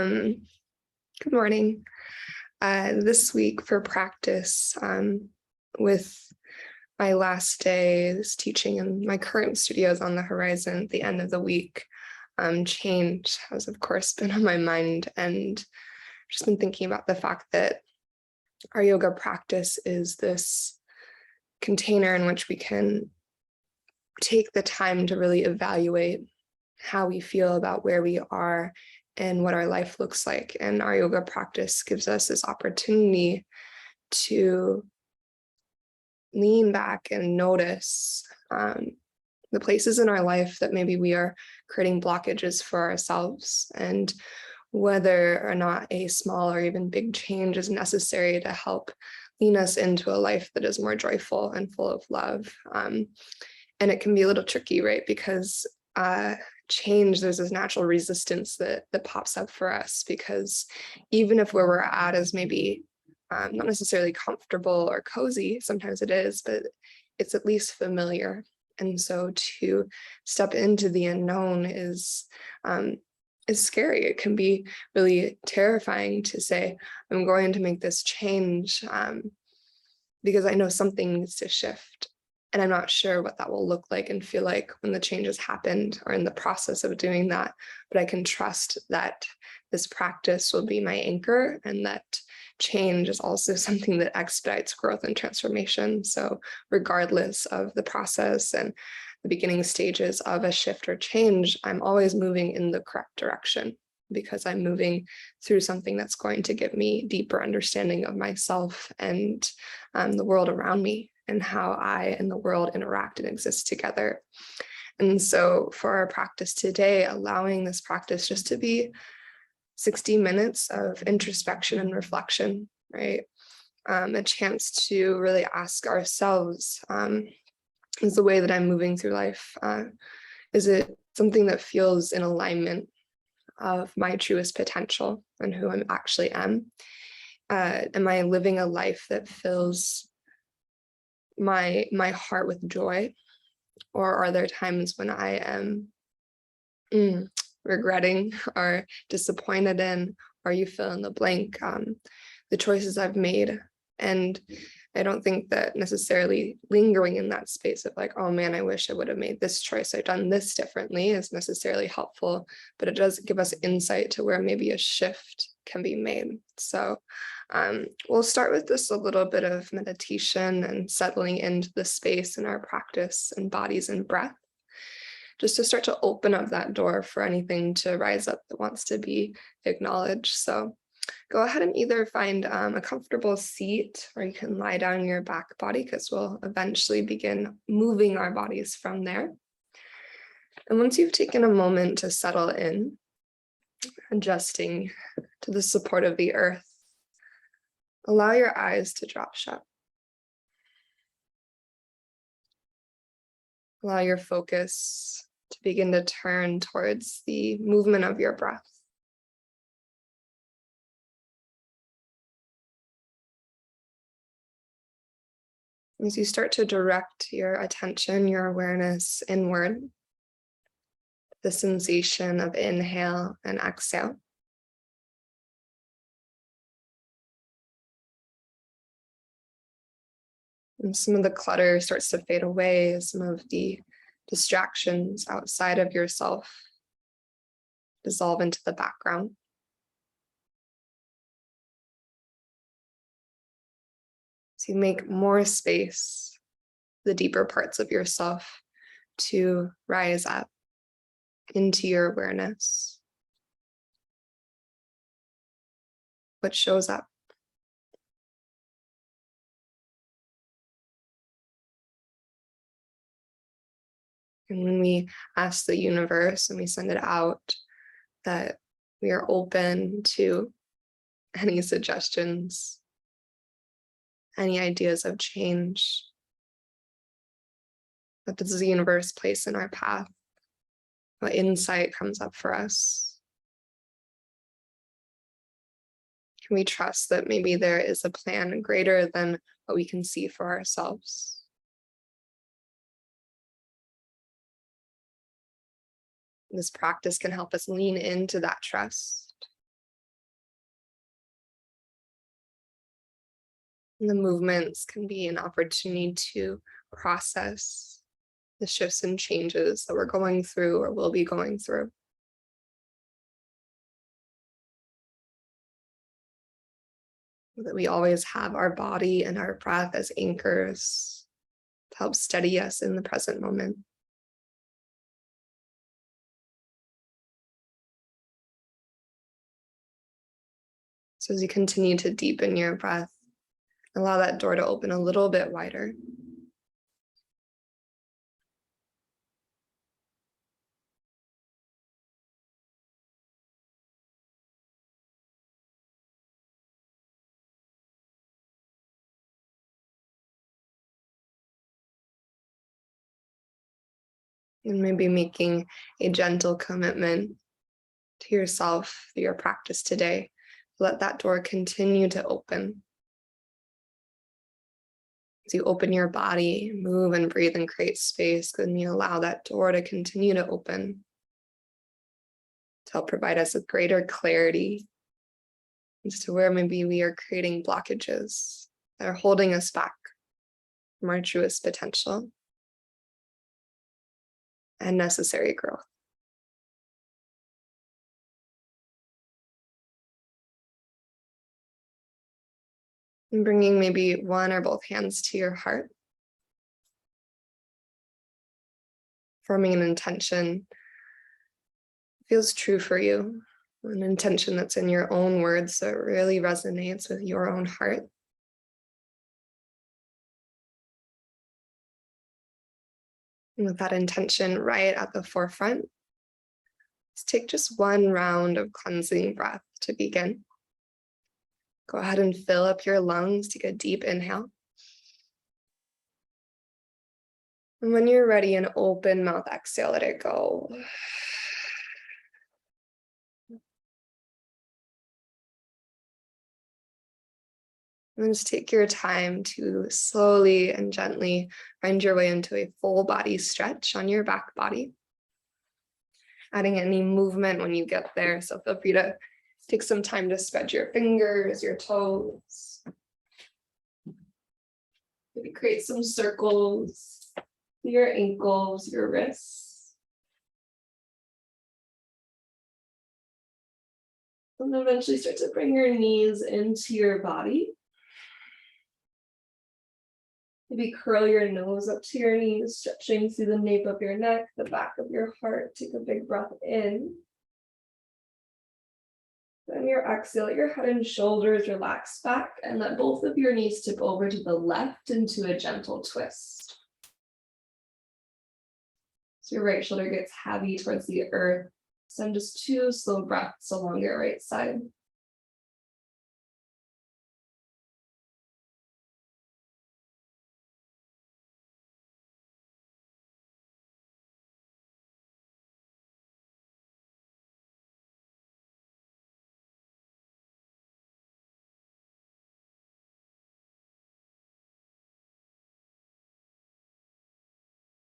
Good morning. This week for practice, with my last day is teaching and my current studio is on the horizon at the end of the week, change has, of course, been on my mind, and just been thinking about the fact that our yoga practice is this container in which we can take the time to really evaluate how we feel about where we are and what our life looks like. And our yoga practice gives us this opportunity to lean back and notice the places in our life that maybe we are creating blockages for ourselves, and whether or not a small or even big change is necessary to help lean us into a life that is more joyful and full of love. And it can be a little tricky, right? Because change, there's this natural resistance that pops up for us, because even if where we're at is maybe not necessarily comfortable or cozy, sometimes it is, but it's at least familiar. And so to step into the unknown is scary. It can be really terrifying to say, I'm going to make this change because I know something needs to shift. And I'm not sure what that will look like and feel like when the change has happened or in the process of doing that. But I can trust that this practice will be my anchor, and that change is also something that expedites growth and transformation. So regardless of the process and the beginning stages of a shift or change, I'm always moving in the correct direction, because I'm moving through something that's going to give me deeper understanding of myself and the world around me, and how I and the world interact and exist together. And so for our practice today, allowing this practice just to be 60 minutes of introspection and reflection, right? A chance to really ask ourselves, is the way that I'm moving through life, is it something that feels in alignment of my truest potential and who I actually am? Am I living a life that fills my heart with joy, or are there times when I am regretting or disappointed in, or you fill in the blank, the choices I've made? And I don't think that necessarily lingering in that space of like, oh man, I wish I would have made this choice or done this differently is necessarily helpful, but it does give us insight to where maybe a shift can be made. So we'll start with this a little bit of meditation and settling into the space in our practice and bodies and breath, just to start to open up that door for anything to rise up that wants to be acknowledged. So go ahead and either find a comfortable seat, or you can lie down in your back body, because we'll eventually begin moving our bodies from there. And once you've taken a moment to settle in, adjusting to the support of the earth, allow your eyes to drop shut. Allow your focus to begin to turn towards the movement of your breath. As you start to direct your attention, your awareness inward, the sensation of inhale and exhale. And some of the clutter starts to fade away, some of the distractions outside of yourself dissolve into the background. So you make more space, the deeper parts of yourself to rise up into your awareness. What shows up? And when we ask the universe and we send it out that we are open to any suggestions, any ideas of change, what does the universe place in our path? What insight comes up for us? Can we trust that maybe there is a plan greater than what we can see for ourselves? This practice can help us lean into that trust, And the movements can be an opportunity to process the shifts and changes that we're going through or will be going through. That we always have our body and our breath as anchors to help steady us in the present moment. So as you continue to deepen your breath, allow that door to open a little bit wider. And maybe making a gentle commitment to yourself through your practice today. Let that door continue to open. As you open your body, move and breathe and create space, then you allow that door to continue to open to help provide us with greater clarity as to where maybe we are creating blockages that are holding us back from our truest potential and necessary growth. And bringing maybe one or both hands to your heart, forming an intention that feels true for you, an intention that's in your own words that really resonates with your own heart. And with that intention right at the forefront, let's take just one round of cleansing breath to begin. Go ahead and fill up your lungs. Take a deep inhale. And when you're ready, an open mouth exhale, let it go. And just take your time to slowly and gently find your way into a full body stretch on your back body. Adding any movement when you get there. So feel free to take some time to spread your fingers, your toes. Maybe create some circles, your ankles, your wrists. And eventually start to bring your knees into your body. Maybe curl your nose up to your knees, stretching through the nape of your neck, the back of your heart. Take a big breath in. Then your exhale, let your head and shoulders relax back and let both of your knees tip over to the left into a gentle twist. So your right shoulder gets heavy towards the earth. Send just 2 slow breaths along your right side.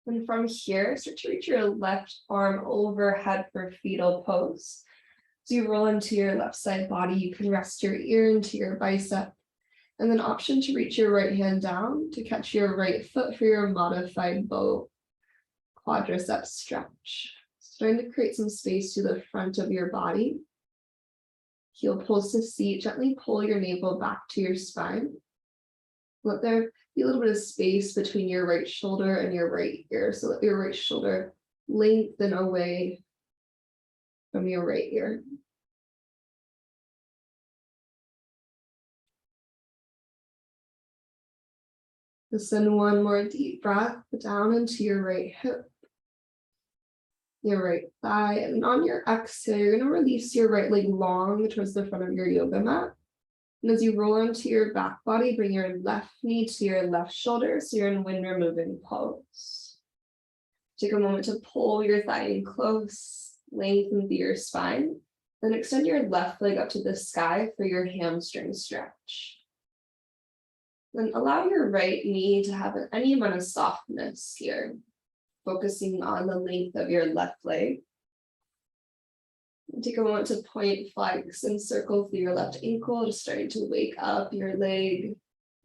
And from here, start to reach your left arm overhead for fetal pose. So you roll into your left side body. You can rest your ear into your bicep. And then option to reach your right hand down to catch your right foot for your modified bow quadricep stretch. Starting to create some space to the front of your body. Heel pulls to seat. Gently pull your navel back to your spine. Let there be a little bit of space between your right shoulder and your right ear. So let your right shoulder lengthen away from your right ear. Just send one more deep breath down into your right hip, your right thigh, and on your exhale, you're going to release your right leg long towards the front of your yoga mat. And as you roll into your back body, bring your left knee to your left shoulder so you're in wind removing pose. Take a moment to pull your thigh in close, lengthen through your spine, then extend your left leg up to the sky for your hamstring stretch. Then allow your right knee to have any amount of softness here, focusing on the length of your left leg. Take a moment to point, flex, and circle through your left ankle, just starting to wake up your leg.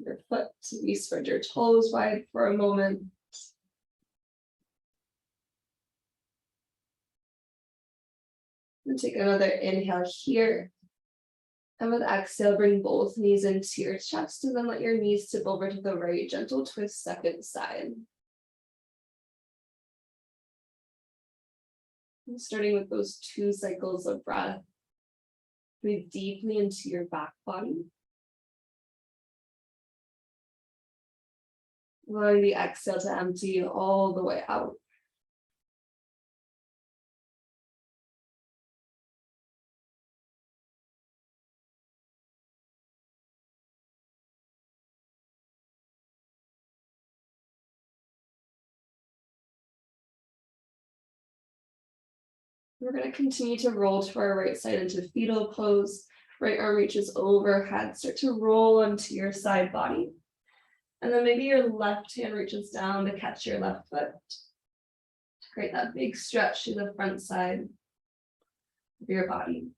your foot. You spread your toes wide for a moment. And take another inhale here. And with exhale, bring both knees into your chest and then let your knees tip over to the right. Gentle twist second side. And starting with those 2 cycles of breath. Breathe deeply into your back body. Allowing the exhale to empty all the way out. We're going to continue to roll to our right side into fetal pose. Right arm reaches overhead. Start to roll onto your side body. And then maybe your left hand reaches down to catch your left foot. Create that big stretch to the front side of your body.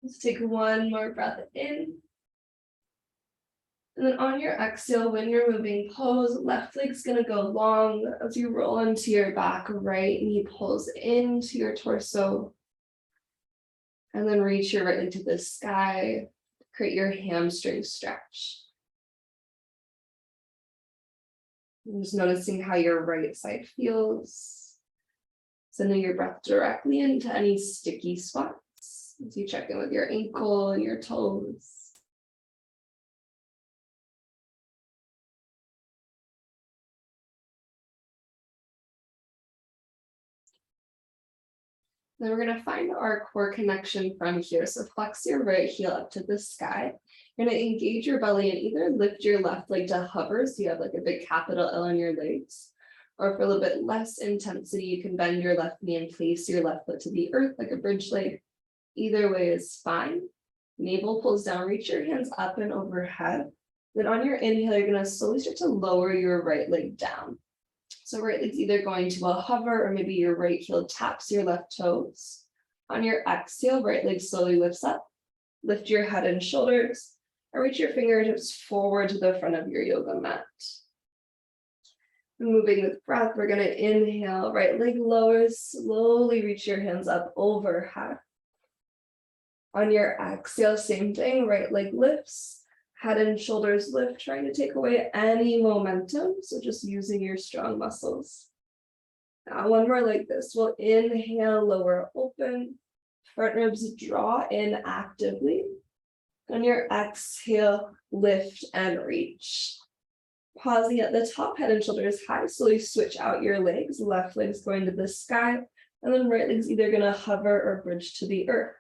Let's take one more breath in. And then on your exhale, when you're moving pose, left leg's gonna go long as you roll into your back, right knee pulls into your torso. And then reach your right leg to the sky, create your hamstring stretch. And just noticing how your right side feels. Sending your breath directly into any sticky spots as you check in with your ankle and your toes. Then we're going to find our core connection from here. So flex your right heel up to the sky. You're going to engage your belly and either lift your left leg to hover, so you have like a big capital L on your legs. Or for a little bit less intensity, you can bend your left knee and place your left foot to the earth like a bridge leg. Either way is fine. Navel pulls down, reach your hands up and overhead. Then on your inhale, you're going to slowly start to lower your right leg down. So right leg's either going to a hover or maybe your right heel taps your left toes. On your exhale, right leg slowly lifts up. Lift your head and shoulders and reach your fingertips forward to the front of your yoga mat. Moving with breath, we're going to inhale, right leg lowers, slowly reach your hands up overhead. On your exhale, same thing, right leg lifts. Head and shoulders lift, trying to take away any momentum. So just using your strong muscles. Now one more like this. We'll inhale, lower, open. Front ribs draw in actively. On your exhale, lift and reach. Pausing at the top, head and shoulders high. Slowly switch out your legs. Left leg's going to the sky. And then right leg's either going to hover or bridge to the earth.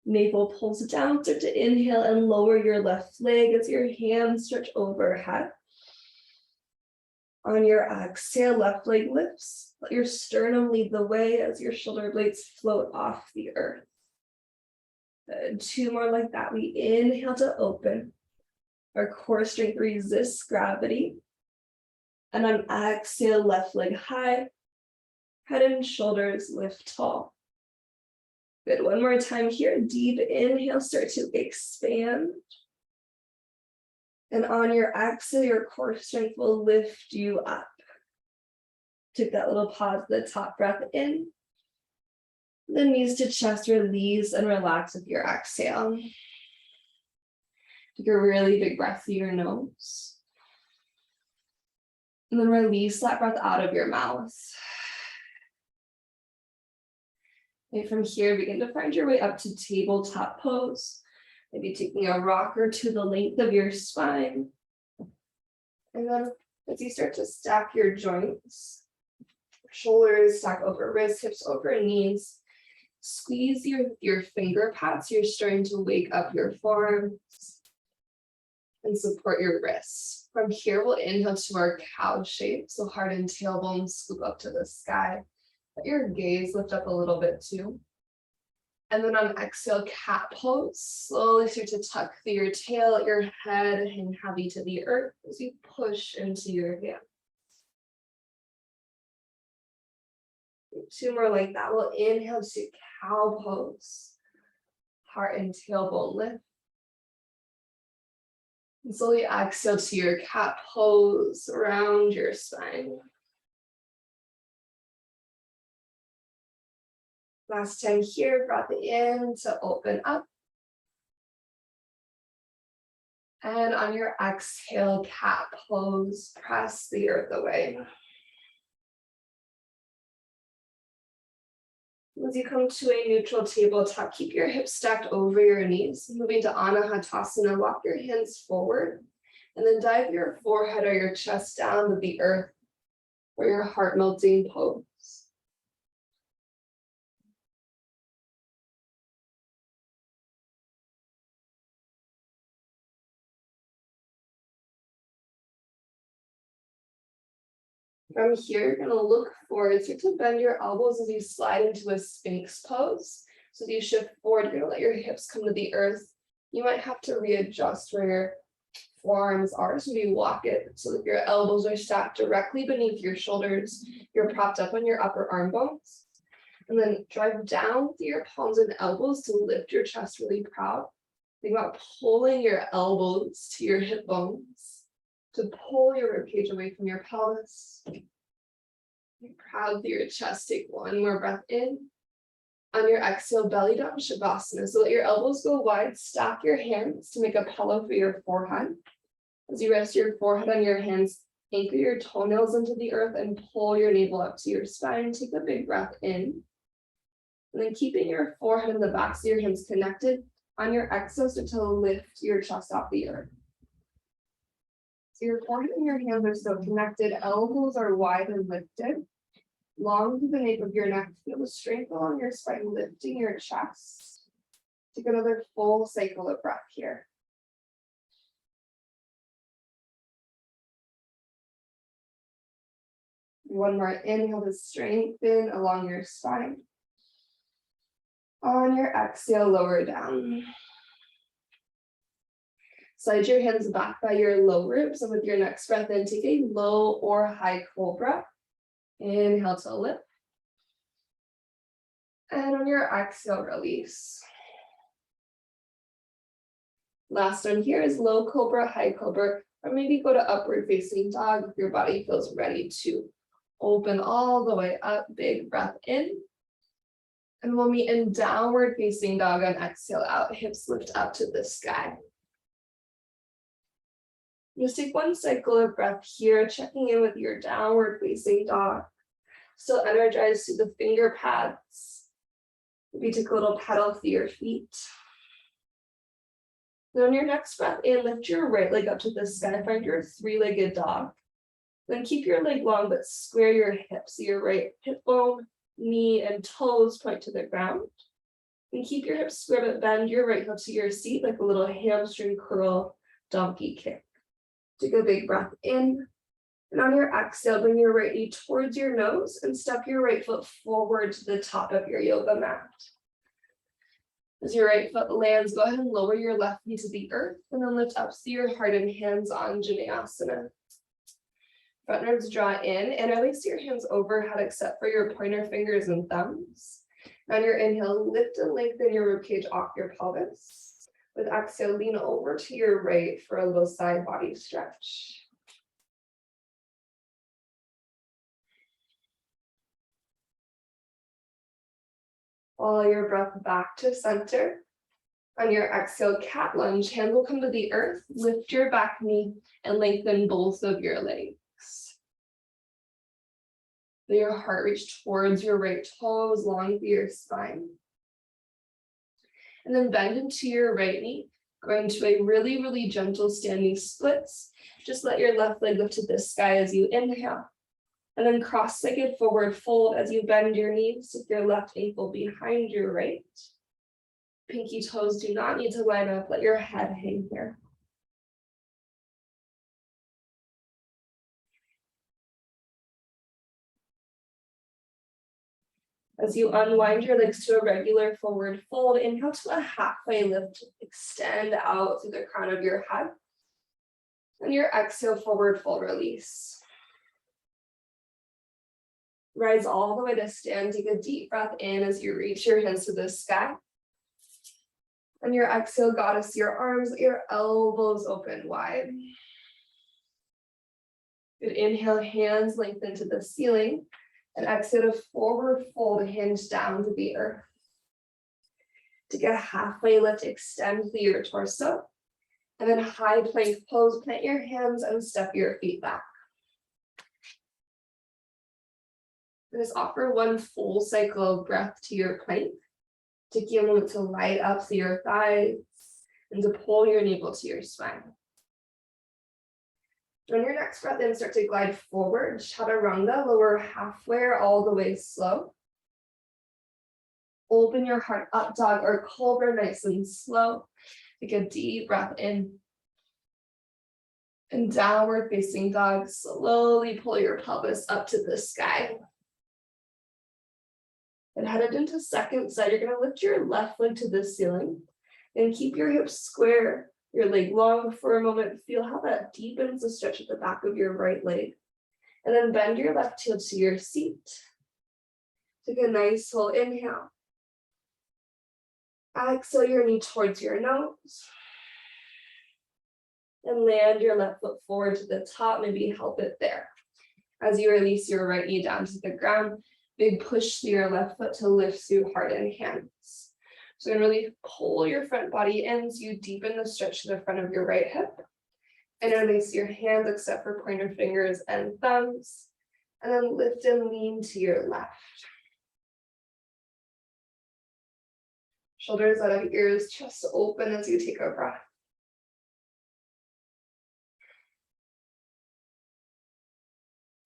Navel pulls down, start to inhale and lower your left leg as your hands stretch overhead. On your exhale, left leg lifts. Let your sternum lead the way as your shoulder blades float off the earth. And 2 more like that. We inhale to open. Our core strength resists gravity. And on exhale, left leg high. Head and shoulders lift tall. Good, one more time here. Deep inhale, start to expand. And on your exhale, your core strength will lift you up. Take that little pause, the top breath in. The knees to chest, release and relax with your exhale. Take a really big breath through your nose. And then release that breath out of your mouth. And from here, begin to find your way up to tabletop pose. Maybe taking a rocker to the length of your spine. And then as you start to stack your joints, shoulders stack over wrists, hips over knees, squeeze your finger pads. You're starting to wake up your forearms. and support your wrists. From here, we'll inhale to our cow shape. So heart and tailbone scoop up to the sky. Let your gaze lift up a little bit too. And then on exhale, cat pose. Slowly start to tuck through your tail, let your head hang heavy to the earth as you push into your hands. 2 more like that. We'll inhale to cow pose. Heart and tailbone lift. And slowly exhale to your cat pose around your spine. Last time here, breath in to open up. And on your exhale, cat pose, press the earth away. As you come to a neutral tabletop, keep your hips stacked over your knees. Moving to Anahatasana, walk your hands forward. And then dive your forehead or your chest down to the earth for your heart melting pose. From here, you're going to look forward. Start to bend your elbows as you slide into a Sphinx pose. So as you shift forward, you're going to let your hips come to the earth. You might have to readjust where your forearms are. So you walk it so that your elbows are stacked directly beneath your shoulders. You're propped up on your upper arm bones. And then drive down through your palms and elbows to lift your chest really proud. Think about pulling your elbows to your hip bones to pull your ribcage away from your pelvis. Be proud through your chest. Take 1 more breath in. On your exhale, belly down, Shavasana. So let your elbows go wide. Stack your hands to make a pillow for your forehead. As you rest your forehead on your hands, anchor your toenails into the earth and pull your navel up to your spine. Take a big breath in. And then keeping your forehead and the backs of your hands connected, on your exhale, start to lift your chest off the earth. So your forehead and your hands are still connected, elbows are wide and lifted. Long to the nape of your neck, feel the strength along your spine, lifting your chest. Take another full cycle of breath here. One more inhale to strengthen along your spine. On your exhale, lower down. Slide your hands back by your low ribs, and with your next breath in, take a low or high cobra. Inhale to lift. And on your exhale, release. Last one here is low cobra, high cobra, or maybe go to upward facing dog if your body feels ready to open all the way up. Big breath in. And we'll meet in downward facing dog on exhale out, hips lift up to the sky. Just take 1 cycle of breath here, checking in with your downward facing dog. Still energized through the finger pads. Maybe take a little pedal through your feet. Then on your next breath in, lift your right leg up to the sky. Find your 3-legged dog. Then keep your leg long, but square your hips. So your right hip bone, knee, and toes point to the ground. And keep your hips square, but bend your right heel to your seat like a little hamstring curl donkey kick. Take a big breath in. And on your exhale, bring your right knee towards your nose and step your right foot forward to the top of your yoga mat. As your right foot lands, go ahead and lower your left knee to the earth and then lift up through your heart and hands on Vinyasa. Front ribs draw in and release your hands overhead except for your pointer fingers and thumbs. On your inhale, lift and lengthen your ribcage off your pelvis. With exhale, lean over to your right for a little side body stretch. Follow your breath back to center. On your exhale, cat lunge, hands will come to the earth. Lift your back knee and lengthen both of your legs. Let your heart reach towards your right toes, long through your spine. And then bend into your right knee, going to a really, really gentle standing splits. Just let your left leg lift to the sky as you inhale. And then cross-legged forward fold as you bend your knees with your left ankle behind your right. Pinky toes do not need to line up. Let your head hang here. As you unwind your legs to a regular forward fold, inhale to a halfway lift, extend out through the crown of your head. And your exhale, forward fold release. Rise all the way to stand, take a deep breath in as you reach your hands to the sky. And your exhale, goddess, your arms, your elbows open wide. Good, inhale, hands lengthen to the ceiling. And exhale to forward fold, hinge down to the earth. Take a halfway lift, extend through your torso. And then high plank pose, plant your hands and step your feet back. Just offer one full cycle of breath to your plank. Take a moment to light up through your thighs and to pull your navel to your spine. On your next breath in, start to glide forward, chaturanga, lower halfway or all the way slow. Open your heart, up dog or cobra, nice and slow. Take a deep breath in. And downward facing dog, slowly pull your pelvis up to the sky. And headed into second side, you're gonna lift your left leg to the ceiling and keep your hips square, your leg long for a moment. Feel how that deepens the stretch at the back of your right leg. And then bend your left heel to your seat. Take a nice full inhale. Exhale your knee towards your nose. And land your left foot forward to the top, maybe help it there. As you release your right knee down to the ground, big push through your left foot to lift through heart and hands. So really pull your front body in so you deepen the stretch to the front of your right hip. And release your hands except for pointer fingers and thumbs. And then lift and lean to your left. Shoulders out of ears, chest open as you take a breath.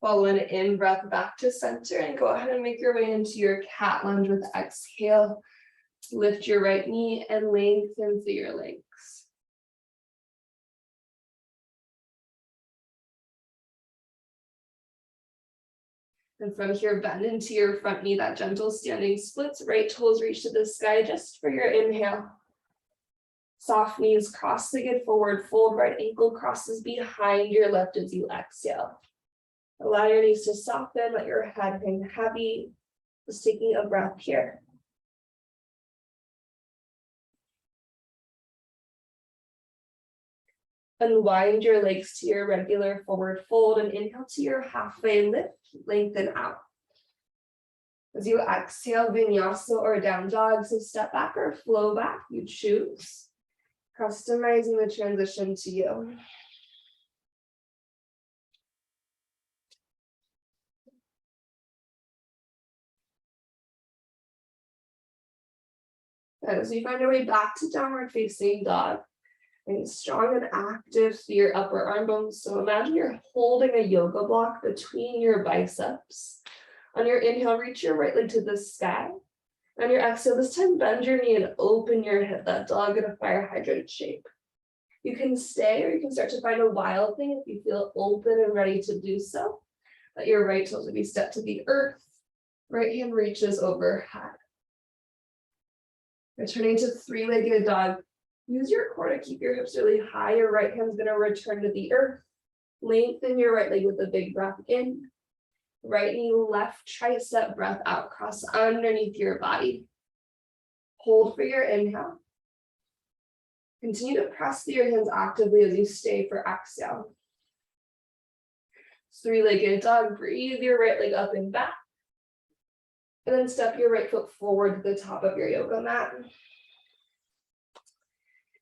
Follow an in-breath back to center and go ahead and make your way into your cat lunge with exhale. Lift your right knee and lengthen through your legs. And from here, bend into your front knee, that gentle standing splits. Right toes reach to the sky just for your inhale. Soft knees, cross-legged forward fold. Right ankle crosses behind your left as you exhale. Allow your knees to soften, let your head hang heavy. Just taking a breath here. Unwind your legs to your regular forward fold and inhale to your halfway lift, lengthen out. As you exhale, vinyasa or down dog, so step back or flow back, you choose. Customizing the transition to you. As you find your way back to downward facing dog, and strong and active through your upper arm bones. So imagine you're holding a yoga block between your biceps. On your inhale, reach your right leg to the sky. On your exhale, this time bend your knee and open your hip, that dog in a fire hydrant shape. You can stay or you can start to find a wild thing if you feel open and ready to do so. Let your right toes maybe step to the earth. Right hand reaches overhead. Returning to three-legged dog. Use your core to keep your hips really high. Your right hand's going to return to the earth. Lengthen your right leg with a big breath in. Right knee, left tricep, breath out. Cross underneath your body. Hold for your inhale. Continue to press through your hands actively as you stay for exhale. Three-legged dog. Breathe your right leg up and back. And then step your right foot forward to the top of your yoga mat.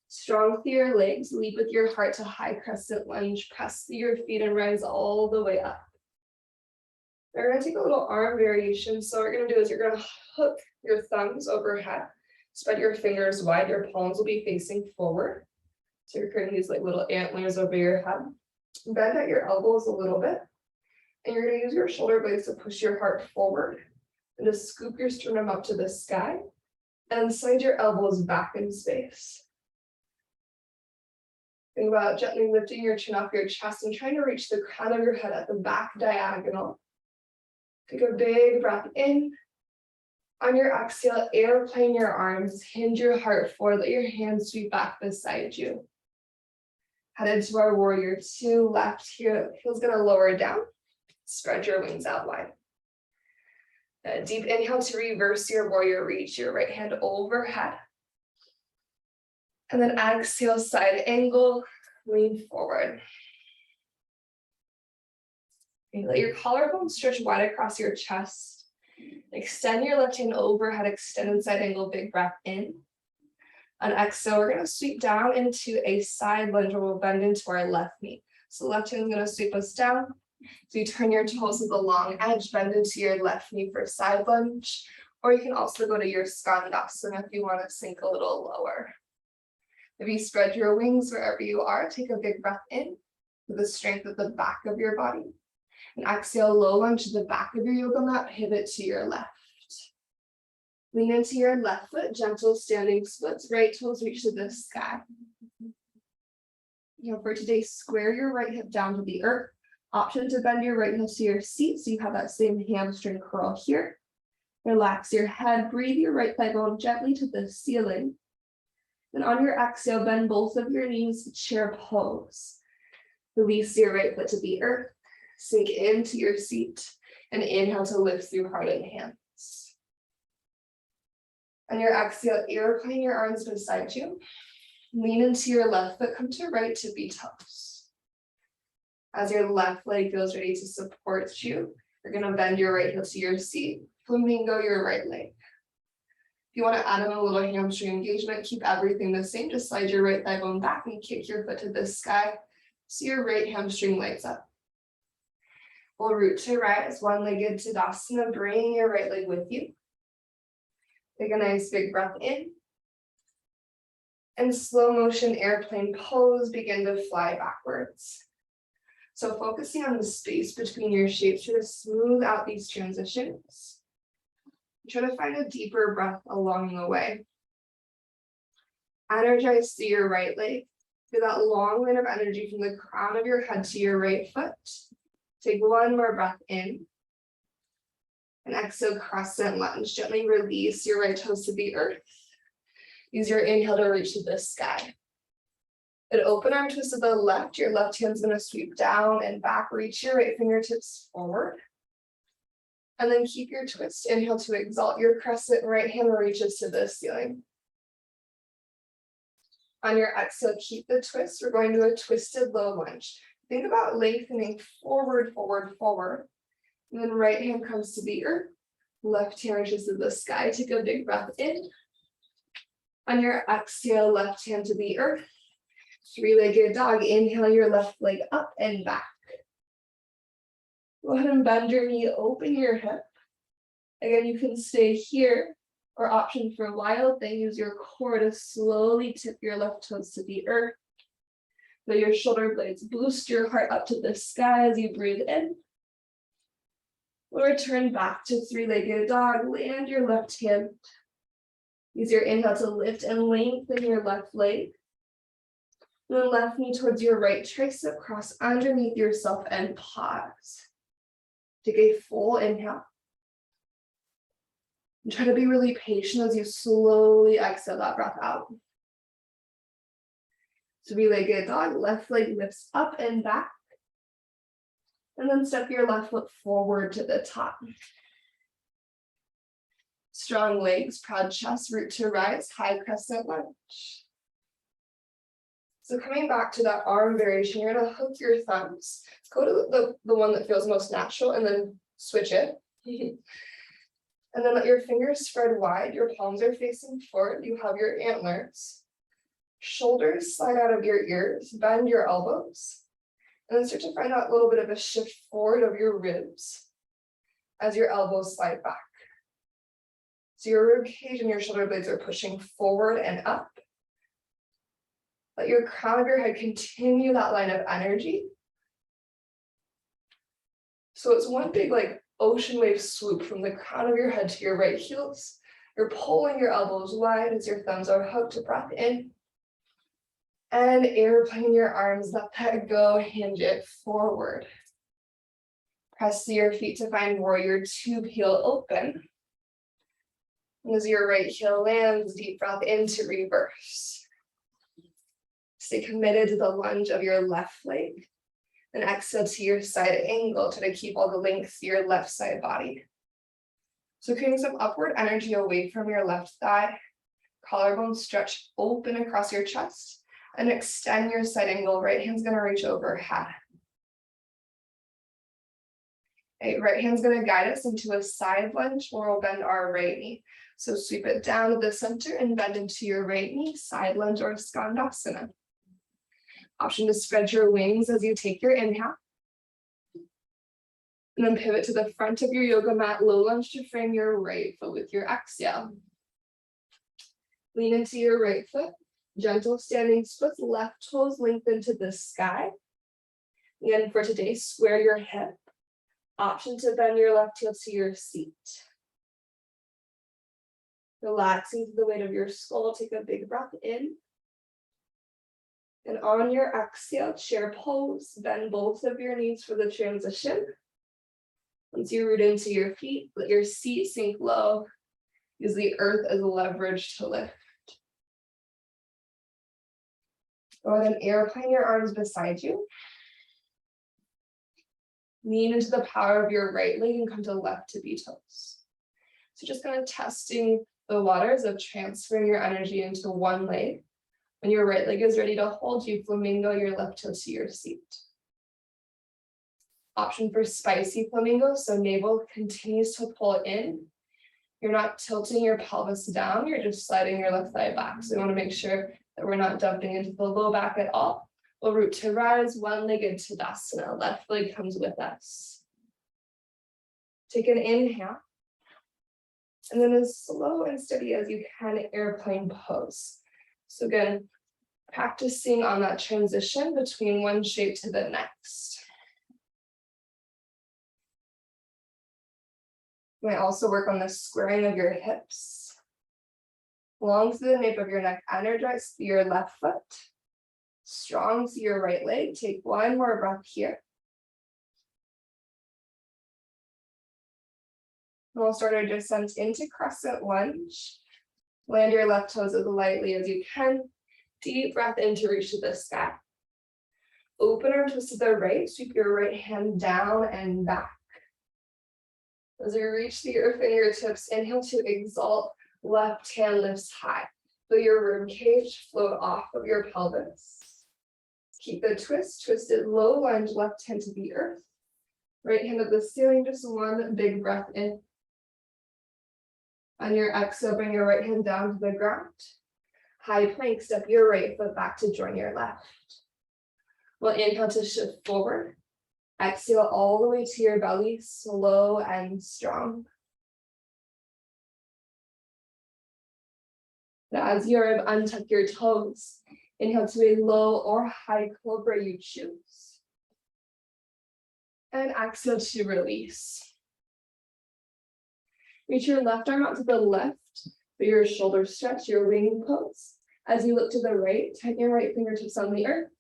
Strong through your legs, leap with your heart to high crescent lunge, press through your feet and rise all the way up. We're gonna take a little arm variation. So what we're gonna do is you're gonna hook your thumbs overhead, spread your fingers wide, your palms will be facing forward. So you're creating these like little antlers over your head. Bend at your elbows a little bit. And you're gonna use your shoulder blades to push your heart forward and just scoop your sternum up to the sky and slide your elbows back in space. Think about gently lifting your chin off your chest and trying to reach the crown of your head at the back diagonal. Take a big breath in On your exhale, airplane your arms, hinge your heart forward, let your hands sweep back beside you. Headed to our warrior two, left heel, heel's gonna lower down. Spread your wings out wide. A deep inhale to reverse your warrior, reach your right hand overhead. And then exhale, side angle, lean forward. Okay, let your collarbone stretch wide across your chest. Extend your left hand overhead, extended side angle, big breath in. On exhale, we're gonna sweep down into a side lunge where we'll bend into our left knee. So left hand's gonna sweep us down. So you turn your toes to the long edge, bend into your left knee for side lunge, or you can also go to your skandasana if you want to sink a little lower. Maybe spread your wings wherever you are, take a big breath in with the strength at the back of your body. And exhale, low lunge to the back of your yoga mat, pivot to your left. Lean into your left foot, gentle standing splits, right toes reach to the sky. For today, square your right hip down to the earth. Option to bend your right heel to your seat so you have that same hamstring curl here. Relax your head, breathe your right thigh bone gently to the ceiling. Then on your exhale, bend both of your knees, chair pose. Release your right foot to the earth, sink into your seat, and inhale to lift through heart and hands. On your exhale, airplane your arms beside you. Lean into your left foot, come to right tippy toes. As your left leg feels ready to support you, you're gonna bend your right heel to your seat, flamingo your right leg. If you wanna add in a little hamstring engagement, keep everything the same, just slide your right thigh bone back and kick your foot to the sky, so your right hamstring lights up. We'll root to rise, one-legged Tadasana, bring your right leg with you. Take a nice big breath in. And slow motion airplane pose, begin to fly backwards. So focusing on the space between your shapes, try to smooth out these transitions. Try to find a deeper breath along the way. Energize through your right leg. Feel that long line of energy from the crown of your head to your right foot. Take one more breath in. And exhale, crescent lunge. Gently release your right toes to the earth. Use your inhale to reach to the sky. An open arm twist to the left, your left hand's gonna sweep down and back, reach your right fingertips forward. And then keep your twist, inhale to exalt your crescent, right hand reaches to the ceiling. On your exhale, keep the twist, we're going to a twisted low lunge. Think about lengthening forward, forward, forward. And then right hand comes to the earth, left hand reaches to the sky, take a big breath in. On your exhale, left hand to the earth. Three-legged dog, inhale your left leg up and back. Go ahead and bend your knee, open your hip. Again, you can stay here, or option for wild thing, use your core to slowly tip your left toes to the earth. Let your shoulder blades boost your heart up to the sky as you breathe in. We'll return back to three-legged dog, land your left hand. Use your inhale to lift and lengthen your left leg. Then left knee towards your right tricep, cross underneath yourself and pause. Take a full inhale. And try to be really patient as you slowly exhale that breath out. Three-legged dog, left leg lifts up and back. And then step your left foot forward to the top. Strong legs, proud chest, root to rise, high crescent lunge. So coming back to that arm variation, you're gonna hook your thumbs. Go to the one that feels most natural and then switch it. And then let your fingers spread wide. Your palms are facing forward. You have your antlers. Shoulders slide out of your ears. Bend your elbows. And then start to find that little bit of a shift forward of your ribs as your elbows slide back. So your rib cage and your shoulder blades are pushing forward and up. Let your crown of your head continue that line of energy. So it's one big like ocean wave swoop from the crown of your head to your right heels. You're pulling your elbows wide as your thumbs are hooked to breath in. And airplane your arms, let that go, hinge it forward. Press your feet to find warrior two, heel open. And as your right heel lands, deep breath into reverse. Stay committed to the lunge of your left leg. And exhale to your side angle. Try to keep all the length to your left side body. So creating some upward energy away from your left thigh. Collarbone stretch open across your chest. And extend your side angle. Right hand's going to reach overhead. Okay, right hand's going to guide us into a side lunge where we'll bend our right knee. So sweep it down to the center and bend into your right knee, side lunge or skandasana. Option to spread your wings as you take your inhale. And then pivot to the front of your yoga mat, low lunge to frame your right foot with your exhale. Lean into your right foot, gentle standing splits, left toes lengthen to the sky. Again, for today, square your hip. Option to bend your left heel to your seat. Relaxing to the weight of your skull, take a big breath in. And on your exhale, chair pose, bend both of your knees for the transition. Once you root into your feet, let your seat sink low. Use the earth as leverage to lift. Go ahead and airplane your arms beside you. Lean into the power of your right leg and come to left tippy toes. So just kind of testing the waters of transferring your energy into one leg. When your right leg is ready to hold, you flamingo your left toe to your seat. Option for spicy flamingo, so navel continues to pull in. You're not tilting your pelvis down, you're just sliding your left thigh back. So we want to make sure that we're not dumping into the low back at all. We'll root to rise, one-legged Tadasana. Left leg comes with us. Take an inhale. And then as slow and steady as you can, airplane pose. So again, practicing on that transition between one shape to the next. You might also work on the squaring of your hips. Long through the nape of your neck, energize your left foot. Strong to your right leg. Take one more breath here. And we'll start our descent into crescent lunge. Land your left toes as lightly as you can. Deep breath in to reach to the sky. Open arm twist to the right. Sweep your right hand down and back. As you reach the earth fingertips, inhale to exalt. Left hand lifts high. Feel your rib cage float off of your pelvis. Keep the twist, twisted low lunge, left hand to the earth. Right hand at the ceiling, just one big breath in. On your exhale, bring your right hand down to the ground. High plank, step your right foot back to join your left. We'll inhale to shift forward. Exhale all the way to your belly, slow and strong. Now, as you're untuck your toes, inhale to a low or high cobra you choose. And exhale to release. Reach your left arm out to the left for your shoulder stretch, your wing pose. As you look to the right, tighten your right fingertips on the earth.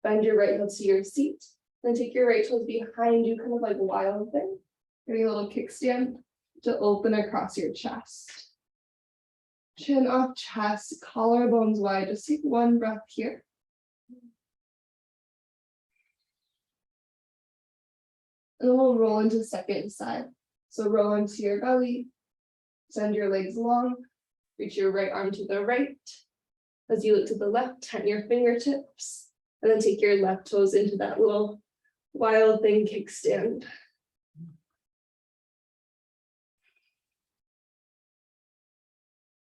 Bend your right heel to your seat. Then take your right toes behind you, kind of like a wild thing. Getting a little kickstand to open across your chest. Chin off chest, collarbones wide. Just take one breath here. And then we'll roll into second side. So roll into your belly, send your legs long, reach your right arm to the right. As you look to the left, tighten your fingertips, and then take your left toes into that little wild thing kickstand.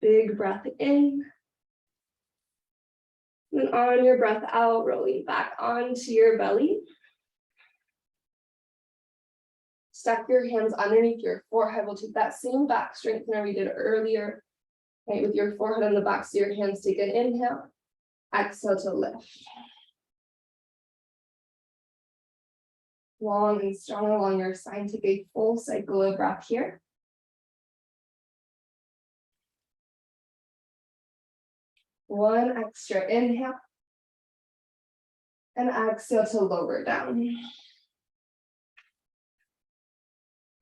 Big breath in. And on your breath out, rolling back onto your belly. Stack your hands underneath your forehead. We'll take that same back strengthener we did earlier. Okay, with your forehead on the back of your hands, take an inhale. Exhale to lift. Long and strong along your spine. Take a full cycle of breath here. One extra inhale. And exhale to lower down.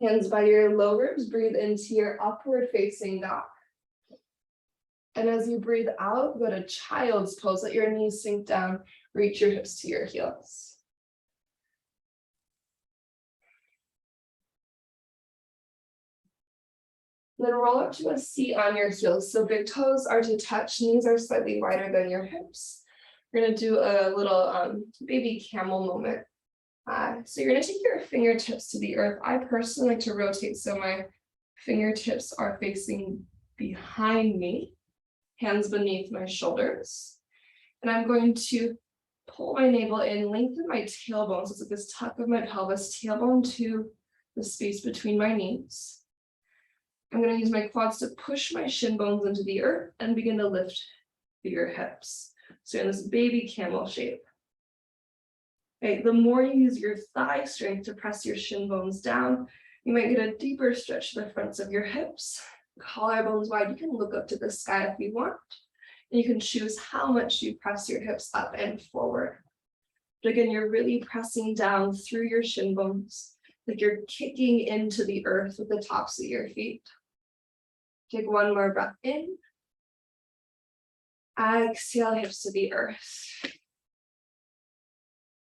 Hands by your low ribs, breathe into your upward facing dog. And as you breathe out, go to child's pose. Let your knees sink down, reach your hips to your heels. Then roll up to a seat on your heels. So big toes are to touch, knees are slightly wider than your hips. We're gonna do a little baby camel moment. So you're gonna take your fingertips to the earth. I personally like to rotate so my fingertips are facing behind me, hands beneath my shoulders. And I'm going to pull my navel in, lengthen my tailbone. So it's like this tuck of my pelvis, tailbone to the space between my knees. I'm going to use my quads to push my shin bones into the earth and begin to lift through your hips. So in this baby camel shape. Okay, the more you use your thigh strength to press your shin bones down, you might get a deeper stretch to the fronts of your hips. Collarbones wide. You can look up to the sky if you want. And you can choose how much you press your hips up and forward. But again, you're really pressing down through your shin bones, like you're kicking into the earth with the tops of your feet. Take one more breath in. Exhale, hips to the earth.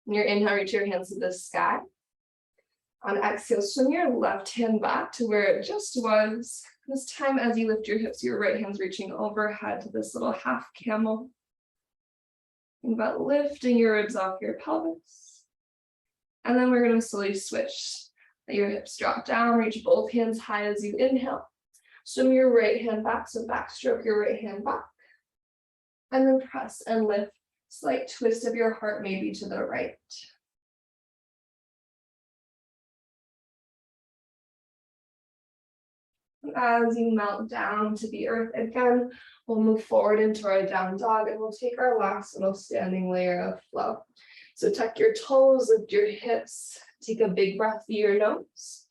On your inhale, reach your hands to the sky. On exhale, swing your left hand back to where it just was. This time, as you lift your hips, your right hand's reaching overhead to this little half camel. Think about lifting your ribs off your pelvis. And then we're going to slowly switch. Let your hips drop down, reach both hands high as you inhale. Swim your right hand back, so backstroke your right hand back. And then press and lift. Slight twist of your heart maybe to the right. As you melt down to the earth again, we'll move forward into our down dog and we'll take our last little standing layer of flow. So tuck your toes, lift your hips, take a big breath through your nose.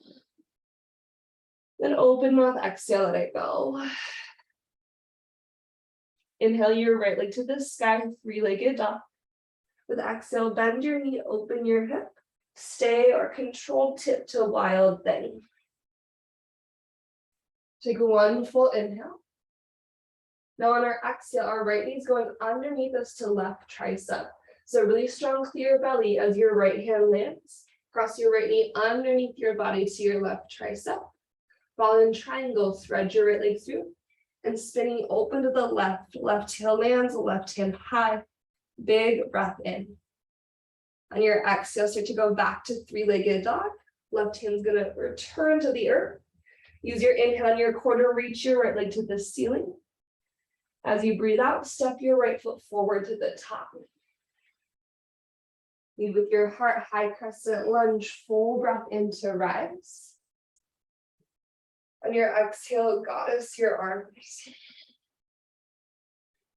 Then open mouth, exhale, let it go. Inhale your right leg to the sky, three-legged dog. With exhale, bend your knee, open your hip. Stay or controlled tip to wild thing. Take one full inhale. Now on our exhale, our right knee is going underneath us to left tricep. So really strong, clear belly as your right hand lands. Cross your right knee underneath your body to your left tricep. Ball in triangle, thread your right leg through. And spinning open to the left. Left heel lands, left hand high. Big breath in. On your exhale, start to go back to three-legged dog. Left hand's gonna return to the earth. Use your inhale on your core to reach your right leg to the ceiling. As you breathe out, step your right foot forward to the top. Lead with your heart, high crescent lunge, full breath in to rise. On your exhale, goddess your arms.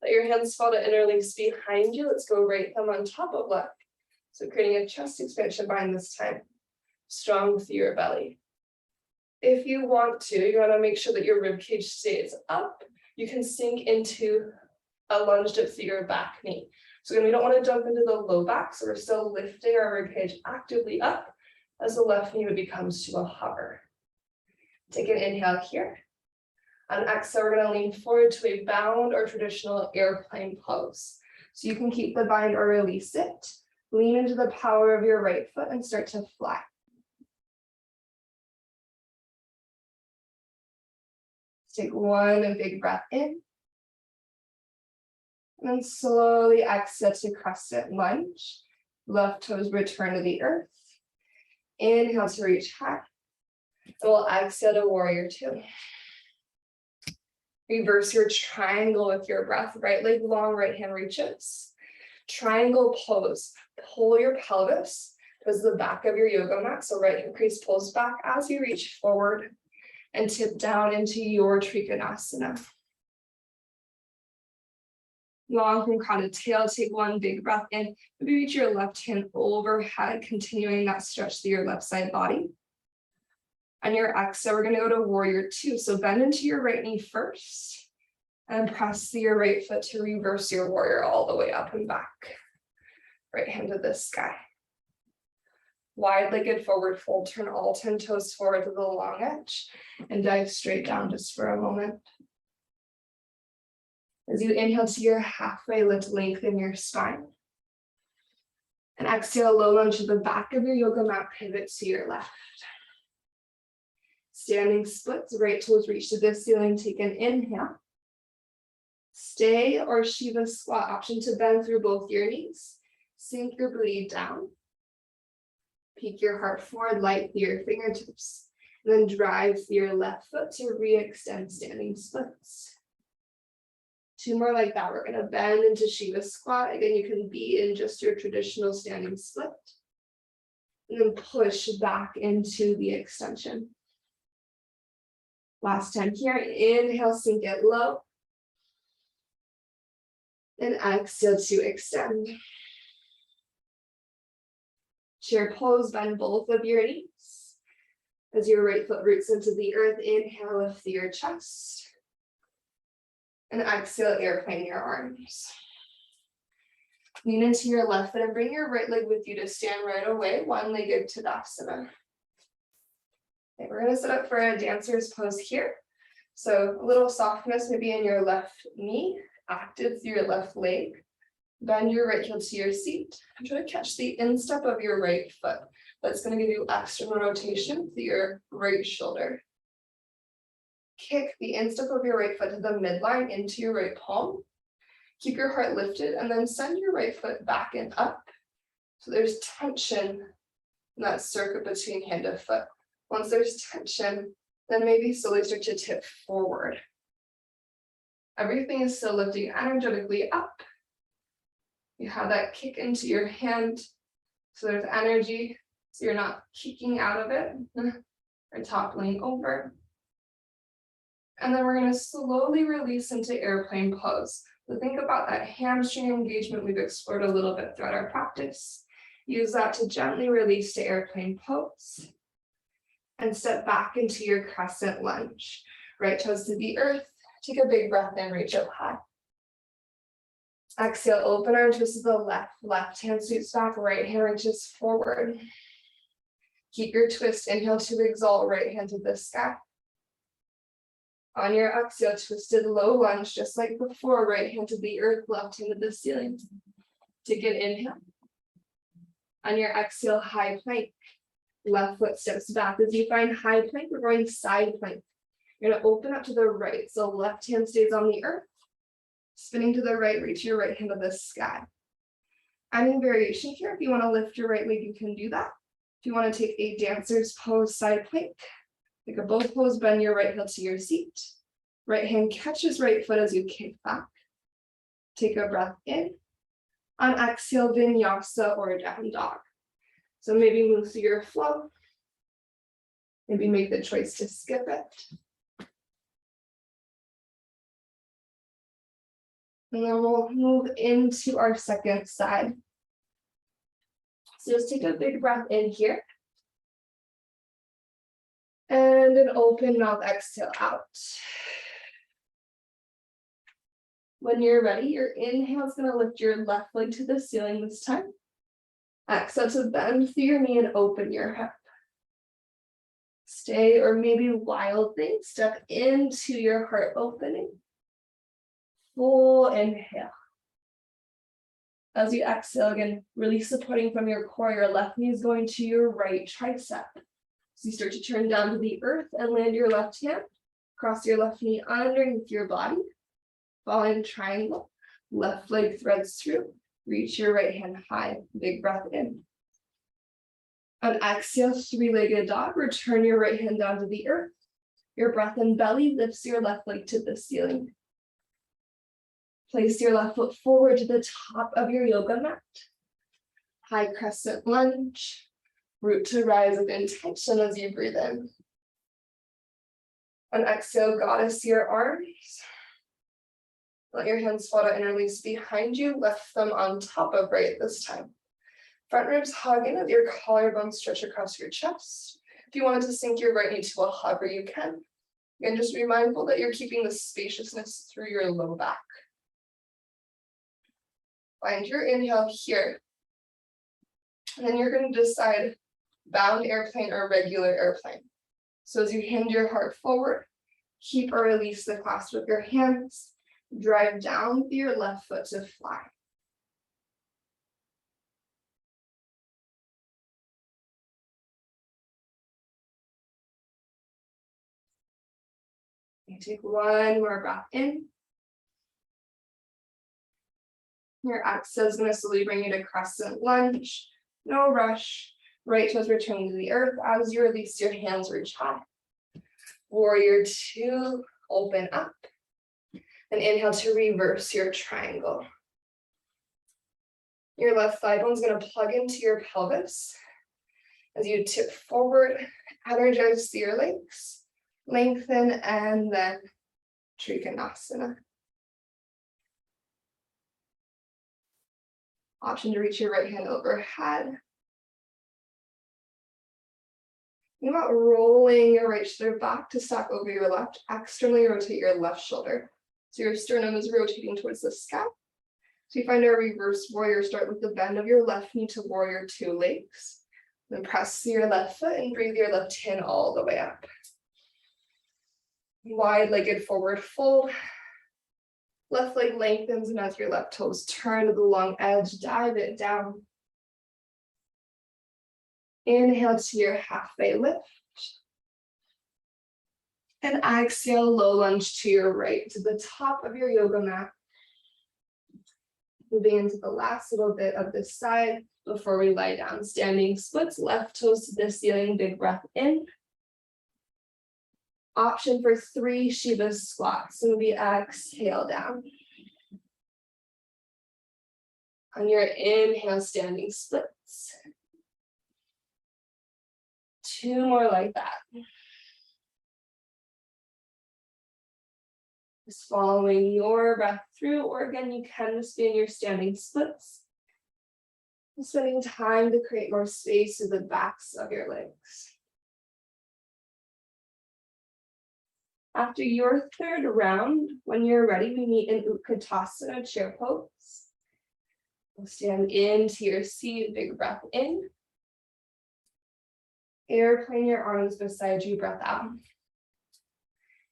Let your hands fall to interlace behind you. Let's go right thumb on top of left. So creating a chest expansion bind this time. Strong through your belly. If you want to make sure that your rib cage stays up. You can sink into a lunge dip through your back knee. So again, we don't want to jump into the low back, so we're still lifting our rib cage actively up as the left knee becomes to a hover. Take an inhale here. On exhale, we're going to lean forward to a bound or traditional airplane pose. So you can keep the bind or release it. Lean into the power of your right foot and start to fly. Take one big breath in. And then slowly exhale to crescent lunge. Left toes return to the earth. Inhale to reach high. And we'll exhale to warrior two. Reverse your triangle with your breath. Right leg long, right hand reaches. Triangle pose. Pull your pelvis towards the back of your yoga mat. So right hip crease pulls back as you reach forward and tip down into your Trikonasana. Long from crown to tail, take one big breath in. Maybe reach your left hand overhead, continuing that stretch through your left side body. On your exhale, we're going to go to warrior two. So bend into your right knee first and press your right foot to reverse your warrior all the way up and back. Right hand to the sky. Wide-legged forward fold, turn all 10 toes forward to the long edge and dive straight down just for a moment. As you inhale to your halfway lift, lengthen your spine. And exhale, low lunge to the back of your yoga mat, pivot to your left. Standing splits, right toes reach to the ceiling, take an inhale. Stay or Shiva squat, option to bend through both your knees. Sink your booty down. Peek your heart forward, light through your fingertips. And then drive through your left foot to re-extend standing splits. 2 more like that. We're going to bend into Shiva squat. Again, you can be in just your traditional standing split. And then push back into the extension. Last time here, inhale, sink it low. And exhale to extend. Chair pose, bend both of your knees. As your right foot roots into the earth, inhale, lift your chest. And exhale, airplane your arms. Lean into your left foot and bring your right leg with you to stand right away, one-legged Tadasana. Okay, we're going to set up for a dancer's pose here. So a little softness maybe in your left knee, active through your left leg. Bend your right heel to your seat and try to catch the instep of your right foot. That's going to give you external rotation through your right shoulder. Kick the instep of your right foot to the midline into your right palm. Keep your heart lifted and then send your right foot back and up. So there's tension in that circuit between hand and foot. Once there's tension, then maybe slowly start to tip forward. Everything is still lifting energetically up. You have that kick into your hand, so there's energy, so you're not kicking out of it or toppling over. And then we're going to slowly release into airplane pose. So think about that hamstring engagement we've explored a little bit throughout our practice. Use that to gently release to airplane pose. And step back into your crescent lunge. Right toes to the earth. Take a big breath in, reach up high. Exhale, open arm twist to the left. Left hand sweeps back, right hand reaches forward. Keep your twist. Inhale to exalt, right hand to the sky. On your exhale, twisted low lunge, just like before, right hand to the earth, left hand to the ceiling. Take an inhale. On your exhale, high plank. Left foot steps back. As you find high plank, we're going side plank. You're going to open up to the right, so left hand stays on the earth. Spinning to the right, reach your right hand to the sky. Any variation here, if you want to lift your right leg, you can do that. If you want to take a dancer's pose, side plank, take a bow pose, bend your right heel to your seat. Right hand catches right foot as you kick back. Take a breath in. On exhale, vinyasa or down dog. So maybe move through your flow. Maybe make the choice to skip it. And then we'll move into our second side. So just take a big breath in here. And an open mouth exhale out. When you're ready, your inhale is going to lift your left leg to the ceiling this time. Exhale to bend through your knee and open your hip. Stay or maybe wild thing, step into your heart opening. Full inhale. As you exhale again, release supporting from your core. Your left knee is going to your right tricep. So you start to turn down to the earth and land your left hand. Cross your left knee underneath your body. Fall in triangle. Left leg threads through. Reach your right hand high. Big breath in. On exhale, three-legged dog. Return your right hand down to the earth. Your breath in belly lifts your left leg to the ceiling. Place your left foot forward to the top of your yoga mat. High crescent lunge. Root to rise with intention as you breathe in. On exhale, goddess your arms. Let your hands fall to interlace behind you. Left thumb on top of right this time. Front ribs hug in as your collarbone stretch across your chest. If you wanted to sink your right knee to a hover, you can. Again, just be mindful that you're keeping the spaciousness through your low back. Find your inhale here. And then you're going to decide bound airplane or regular airplane. So as you hand your heart forward, keep or release the clasp with your hands, drive down with your left foot to fly. You take one more breath in. Your exhale is going to slowly bring you to crescent lunge. No rush. Right toes returning to the earth. As you release your hands, reach high. Warrior two, open up. And inhale to reverse your triangle. Your left thigh bone is going to plug into your pelvis. As you tip forward, energize your legs, lengthen, and then Trikonasana. Option to reach your right hand overhead. Think about rolling your right shoulder back to stack over your left. Externally rotate your left shoulder. So your sternum is rotating towards the sky. So you find a reverse warrior. Start with the bend of your left knee to warrior two legs. Then press your left foot and breathe your left hand all the way up. Wide-legged forward fold. Left leg lengthens, and as your left toes turn to the long edge, dive it down. Inhale to your halfway lift. And exhale, low lunge to your right, to the top of your yoga mat. Moving into the last little bit of this side before we lie down. Standing splits, left toes to the ceiling, big breath in. Option for 3 Shiva squats. So we exhale down. On your inhale, standing splits. 2 more like that. Just following your breath through, or again, you can just be in your standing splits. Spending time to create more space to the backs of your legs. After your third round, when you're ready, we meet in Utkatasana, chair pose. We'll stand into your seat, big breath in. Airplane your arms beside you, breath out.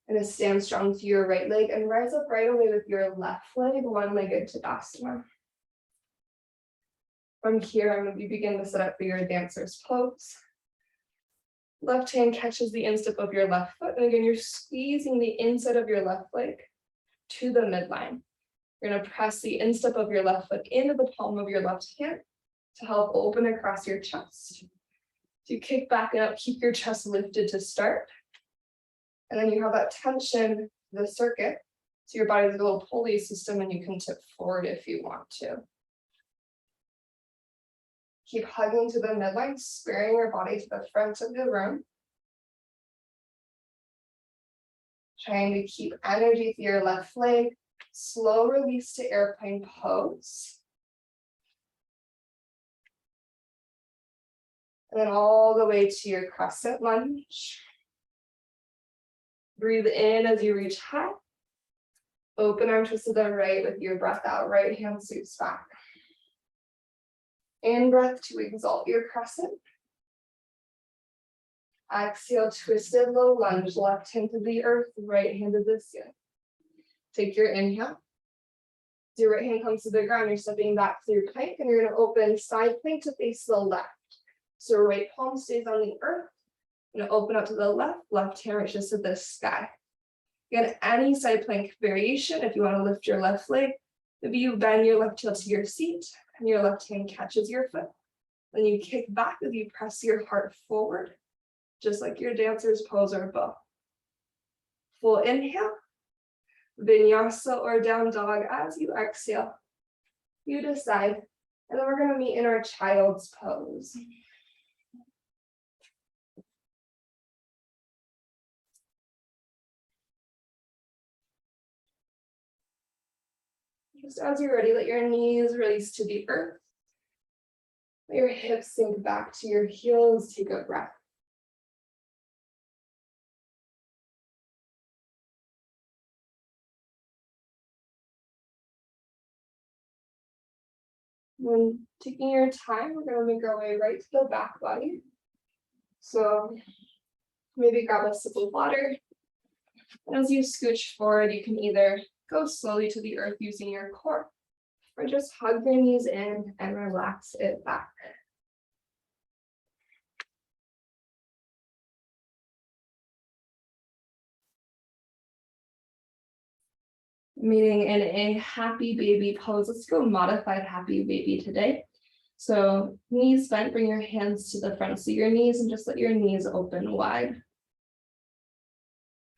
And then stand strong to your right leg and rise up right away with your left leg, one-legged Tadasana. From here, I'm going to begin to set up for your dancer's pose. Left hand catches the instep of your left foot. And again, you're squeezing the inside of your left leg to the midline. You're going to press the instep of your left foot into the palm of your left hand to help open across your chest. So you kick back and up, keep your chest lifted to start. And then you have that tension to the circuit. So your body's a little pulley system and you can tip forward if you want to. Keep hugging to the midline, squaring your body to the front of the room. Trying to keep energy through your left leg. Slow release to airplane pose. And then all the way to your crescent lunge. Breathe in as you reach high. Open arm twist to the right with your breath out. Right hand sweeps back. In breath to exalt your crescent. Exhale, twisted low lunge, left hand to the earth, right hand to the ceiling. Take your inhale. As your right hand comes to the ground, you're stepping back through plank, and you're going to open side plank to face the left. So right palm stays on the earth. You're going to open up to the left, left hand reaches to the sky. Again, any side plank variation, if you want to lift your left leg, maybe you bend your left heel to your seat, and your left hand catches your foot. Then you kick back as you press your heart forward, just like your dancer's pose or bow. Full inhale, Vinyasa or down dog as you exhale. You decide, and then we're going to meet in our child's pose. Just as you're ready, let your knees release to the earth. Let your hips sink back to your heels. Take a breath. When taking your time, we're going to make our way right to the back body. So maybe grab a sip of water. And as you scooch forward, you can either go slowly to the earth using your core, or just hug your knees in and relax it back. Meeting in a happy baby pose. Let's go modified happy baby today. So knees bent, bring your hands to the front of your knees and just let your knees open wide.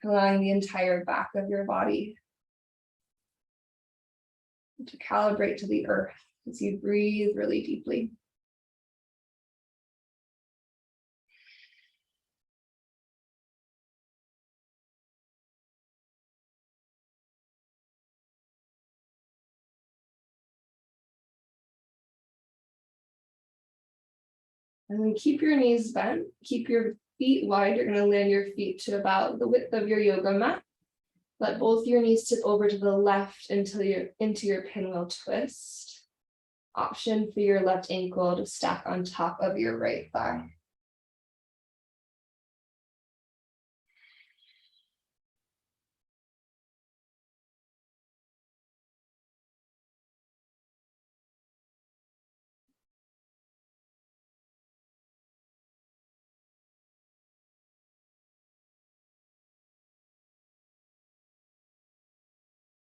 Allowing the entire back of your body to calibrate to the earth as you breathe really deeply. And then keep your knees bent, keep your feet wide. You're going to land your feet to about the width of your yoga mat. Let both your knees tip over to the left until you're into your pinwheel twist. Option for your left ankle to stack on top of your right thigh.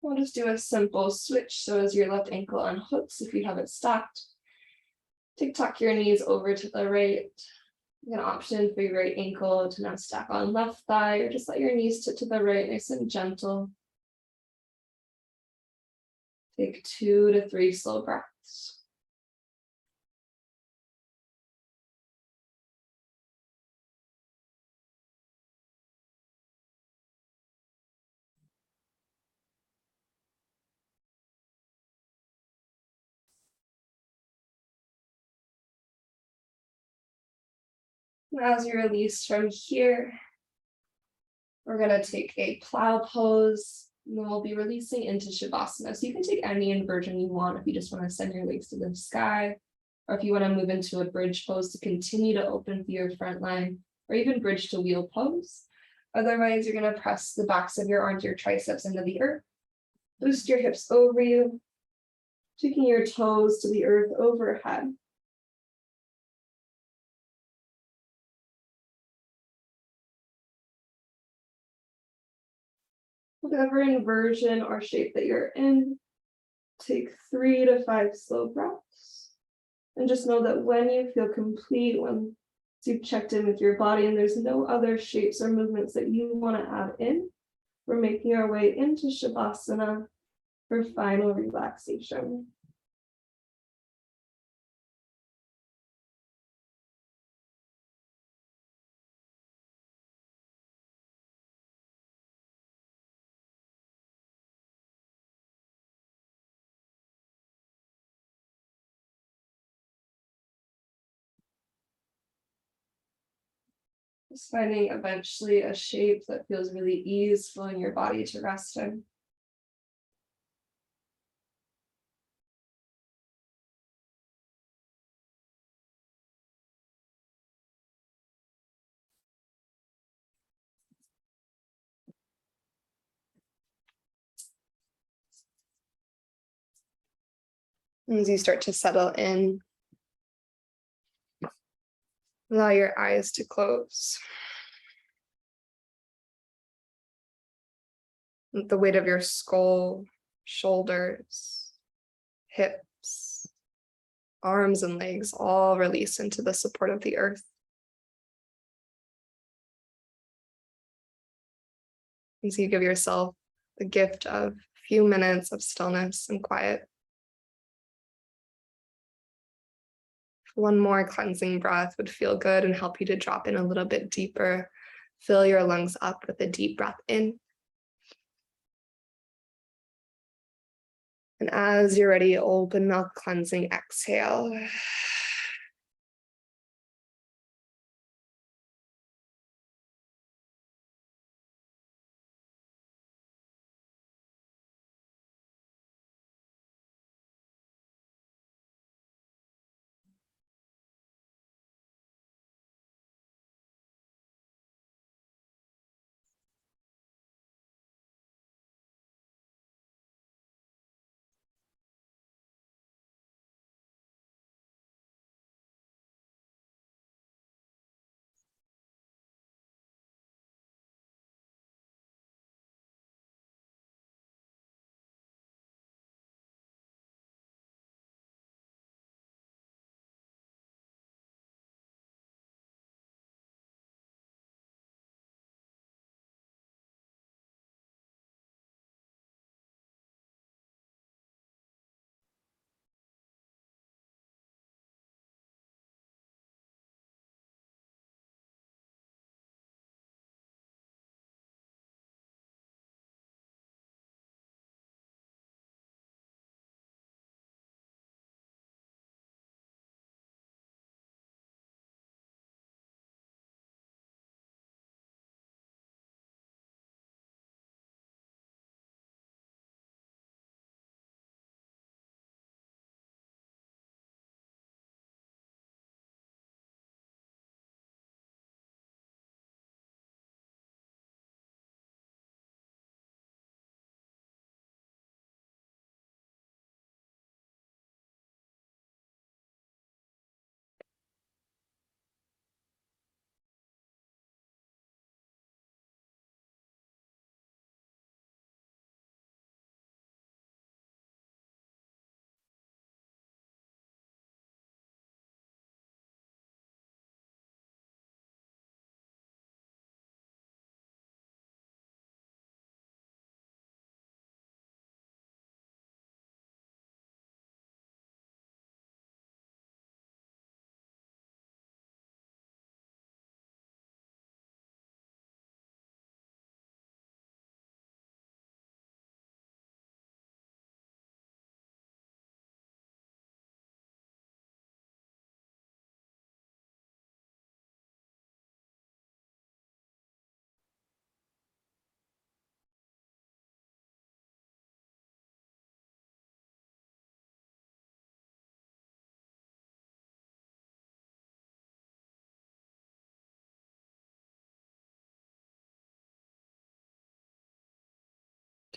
We'll just do a simple switch. So as your left ankle unhooks, if you have it stacked, tuck your knees over to the right. An option for your right ankle to now stack on left thigh, or just let your knees tip to the right, nice and gentle. Take 2 to 3 slow breaths. As you release from here, we're going to take a plow pose, and then we'll be releasing into Shavasana. So you can take any inversion you want if you just want to send your legs to the sky, or if you want to move into a bridge pose to continue to open through your front line, or even bridge to wheel pose. Otherwise, you're going to press the backs of your arms, your triceps into the earth. Boost your hips over you, taking your toes to the earth overhead. Whatever inversion or shape that you're in, take 3 to 5 slow breaths. And just know that when you feel complete, when you've checked in with your body and there's no other shapes or movements that you want to add in, we're making our way into Shavasana for final relaxation. Just finding eventually a shape that feels really easeful in your body to rest in. As you start to settle in, allow your eyes to close. The weight of your skull, shoulders, hips, arms and legs all release into the support of the earth. As you give yourself the gift of a few minutes of stillness and quiet. One more cleansing breath would feel good and help you to drop in a little bit deeper. Fill your lungs up with a deep breath in. And as you're ready, open mouth cleansing exhale.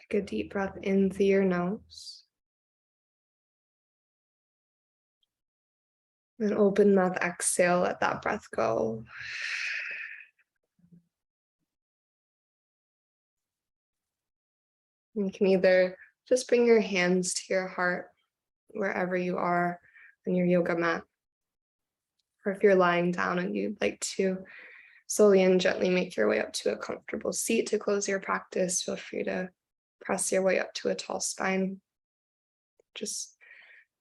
Take a deep breath in through your nose. And open mouth, exhale, let that breath go. You can either just bring your hands to your heart wherever you are on your yoga mat. Or if you're lying down and you'd like to slowly and gently make your way up to a comfortable seat to close your practice, feel free to press your way up to a tall spine. Just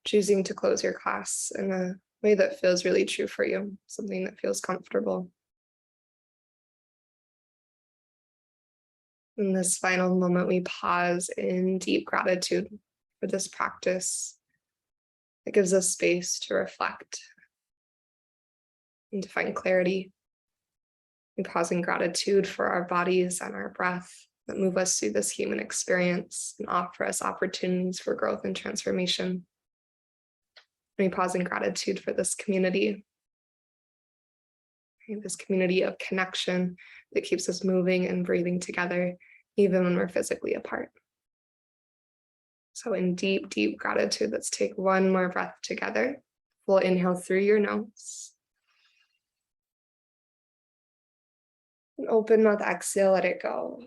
choosing to close your class in a way that feels really true for you, something that feels comfortable. In this final moment, we pause in deep gratitude for this practice. It gives us space to reflect and to find clarity. We pause in gratitude for our bodies and our breath that move us through this human experience and offer us opportunities for growth and transformation. We pause in gratitude for this community of connection that keeps us moving and breathing together, even when we're physically apart. So in deep, deep gratitude, let's take one more breath together. Full inhale through your nose. And open mouth, exhale, let it go.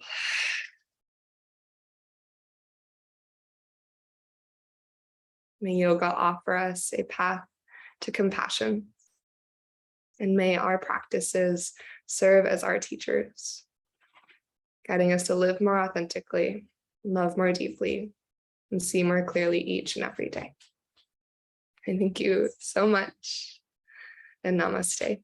May yoga offer us a path to compassion. And may our practices serve as our teachers, guiding us to live more authentically, love more deeply, and see more clearly each and every day. And thank you so much. And namaste.